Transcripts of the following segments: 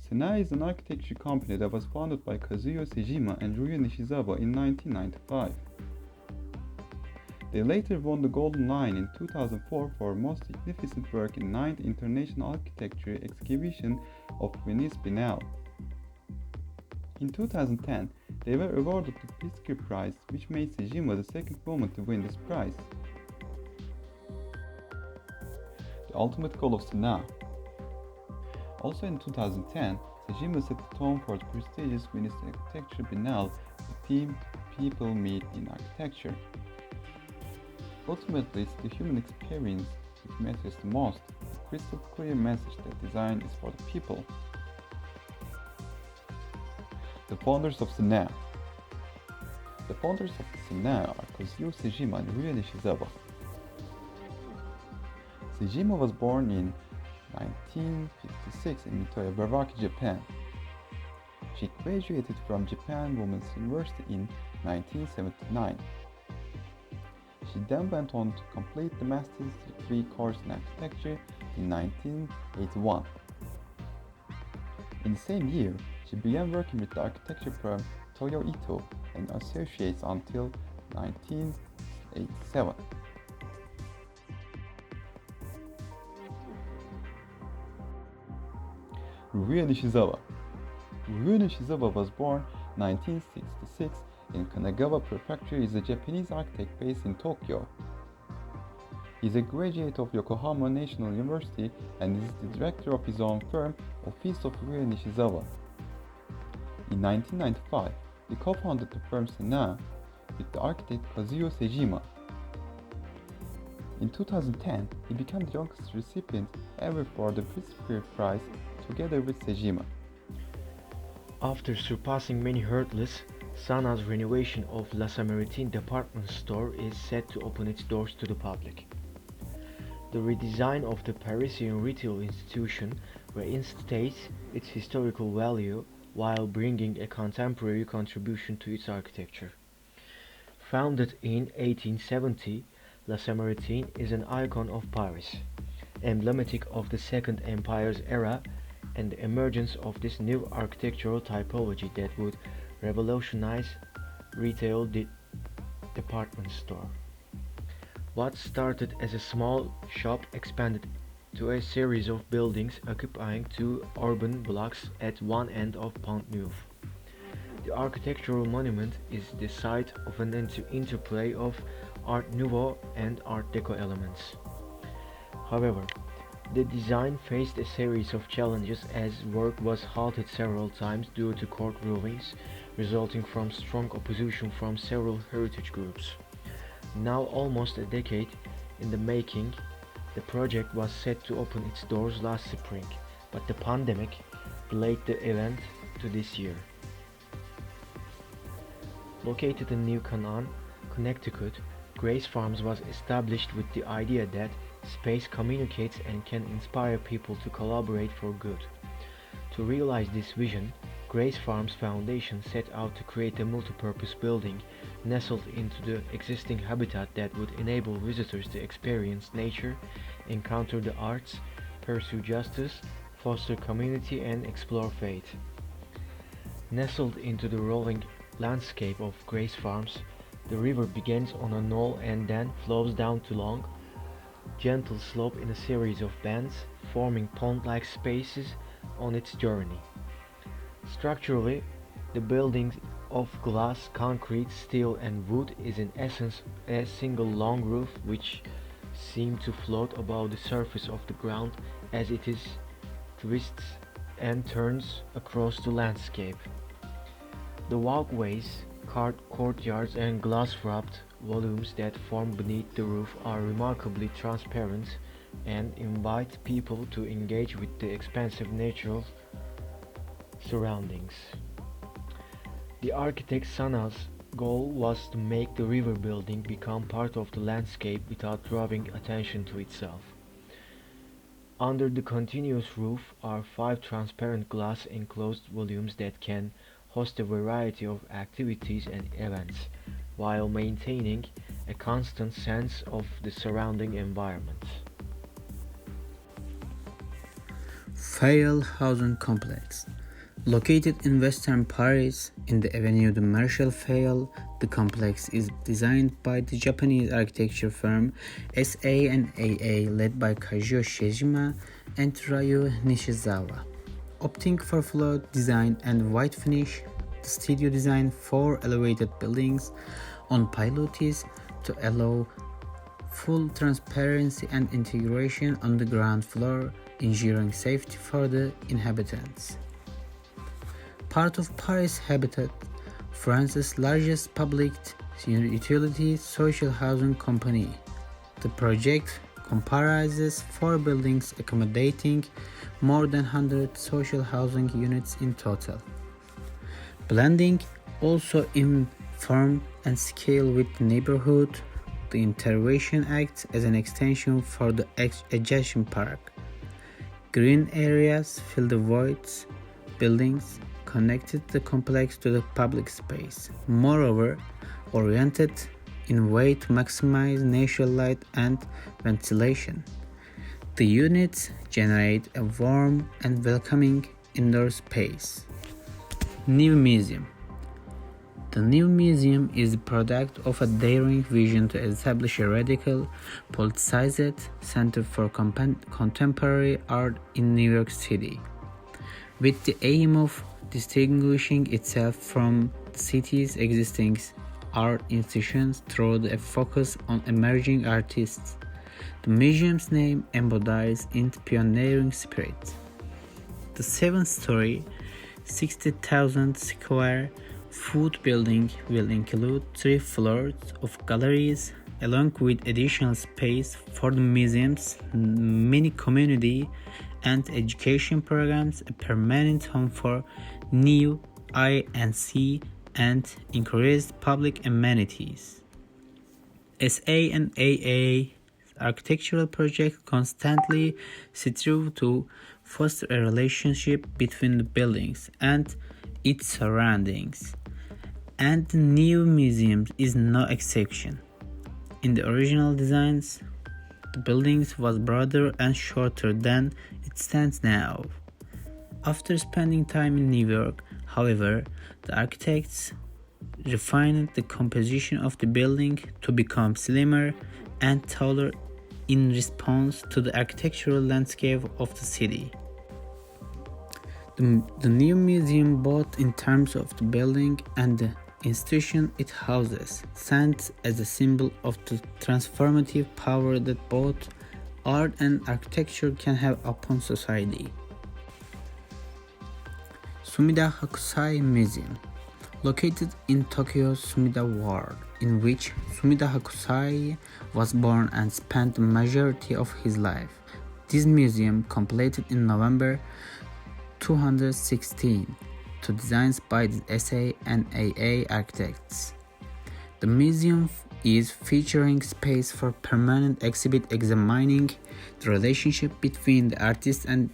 Sena is an architecture company that was founded by Kazuyo Sejima and Ryo Nishizawa in 1995. They later won the Golden Lion in 2004 for most significant work in 9th International Architecture Exhibition of Venice Biennale. In 2010, they were awarded the Pritzker Prize, which made Sejima the second woman to win this prize. The ultimate goal of Sena. Also in 2010, Sejima set the tone for the prestigious Venice Architecture Biennale with the theme People Meet in Architecture. Ultimately, it's the human experience which matters the most, a crystal clear message that design is for the people. The founders of Sena. The founders of Sena are Kazuyo Sejima and Ryo Nishizawa. Sejima was born in 1956 in Mitoya, Japan. She graduated from Japan Women's University in 1979. She then went on to complete the master's degree course in architecture in 1981. In the same year, she began working with the architecture firm Toyo Ito and Associates until 1987. Ryo Nishizawa. Ryo Nishizawa was born 1966 in Kanagawa Prefecture. Is a Japanese architect based in Tokyo. He is a graduate of Yokohama National University and is the director of his own firm, Office of Ryo Nishizawa. In 1995, he co-founded the firm Sena with the architect Kazuyo Sejima. In 2010, he became the youngest recipient ever for the Pritzker Prize together with Sejima. After surpassing many hurdles, Sena's renovation of La Samaritaine department store is set to open its doors to the public. The redesign of the Parisian retail institution reinstates its historical value while bringing a contemporary contribution to its architecture. Founded in 1870, La Samaritaine is an icon of Paris, emblematic of the Second Empire's era and the emergence of this new architectural typology that would revolutionize retail department store. What started as a small shop expanded to a series of buildings occupying two urban blocks at one end of Pont Neuf. The architectural monument is the site of an interplay of Art Nouveau and Art Deco elements. However, the design faced a series of challenges as work was halted several times due to court rulings, resulting from strong opposition from several heritage groups. Now almost a decade in the making, the project was set to open its doors last spring, but the pandemic delayed the event to this year. Located in New Canaan, Connecticut, Grace Farms was established with the idea that space communicates and can inspire people to collaborate for good. To realize this vision, Grace Farms Foundation set out to create a multi-purpose building nestled into the existing habitat that would enable visitors to experience nature, encounter the arts, pursue justice, foster community, and explore faith. Nestled into the rolling landscape of Grace Farms, the river begins on a knoll and then flows down to long, gentle slope in a series of bends, forming pond-like spaces on its journey. Structurally, the building of glass, concrete, steel, and wood is in essence a single long roof which seems to float above the surface of the ground as it twists and turns across the landscape. The walkways, courtyards, and glass-wrapped volumes that form beneath the roof are remarkably transparent and invite people to engage with the expansive natural surroundings. The architect Sana's goal was to make the river building become part of the landscape without drawing attention to itself. Under the continuous roof are 5 transparent glass enclosed volumes that can host a variety of activities and events, while maintaining a constant sense of the surrounding environment. Fayal housing complex. Located in western Paris, in the Avenue de Marshal Fayal, the complex is designed by the Japanese architecture firm SANAA led by Kazuo Shijima and Ryu Nishizawa. Opting for floor design and white finish, the studio designed 4 elevated buildings on pilotis to allow full transparency and integration on the ground floor, ensuring safety for the inhabitants. Part of Paris Habitat, France's largest public utility social housing company. The project comprises 4 buildings accommodating more than 100 social housing units in total. Blending also in form and scale with the neighborhood, the intervention acts as an extension for the adjacent park. Green areas fill the voids, buildings connected the complex to the public space. Moreover, oriented in a way to maximize natural light and ventilation. The units generate a warm and welcoming indoor space. New museum. The new museum is the product of a daring vision to establish a radical, politicized center for contemporary art in New York City, with the aim of distinguishing itself from the city's existing art institutions through a focus on emerging artists. The museum's name embodies its pioneering spirit. The 7-story, 60,000 square foot building will include 3 floors of galleries, along with additional space for the museum's mini community and education programs, a permanent home for new I&C and increased public amenities. SANAA architectural project constantly strive to foster a relationship between the buildings and its surroundings, and the new museum is no exception. In the original designs, the buildings was broader and shorter than it stands now. After spending time in New York, however, the architects refined the composition of the building to become slimmer and taller in response to the architectural landscape of the city. The new museum, both in terms of the building and the institution it houses, stands as a symbol of the transformative power that both art and architecture can have upon society. Sumida Hakusai Museum, located in Tokyo's Sumida Ward, in which Sumida Hakusai was born and spent the majority of his life. This museum, completed in November 2016, to designs by the SANAA architects. The museum is featuring space for permanent exhibit examining the relationship between the artist and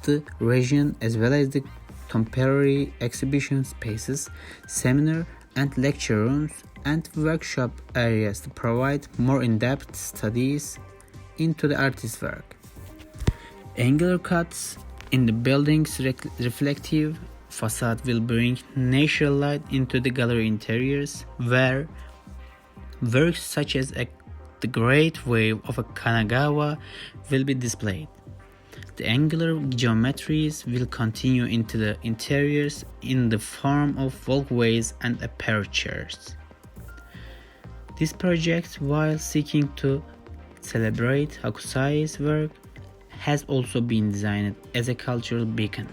the region, as well as the temporary exhibition spaces, seminar and lecture rooms, and workshop areas to provide more in-depth studies into the artist's work. Angular cuts in the building's reflective facade will bring natural light into the gallery interiors, where works such as the Great Wave of Kanagawa will be displayed. The angular geometries will continue into the interiors in the form of walkways and apertures. This project, while seeking to celebrate Hakusai's work, has also been designed as a cultural beacon.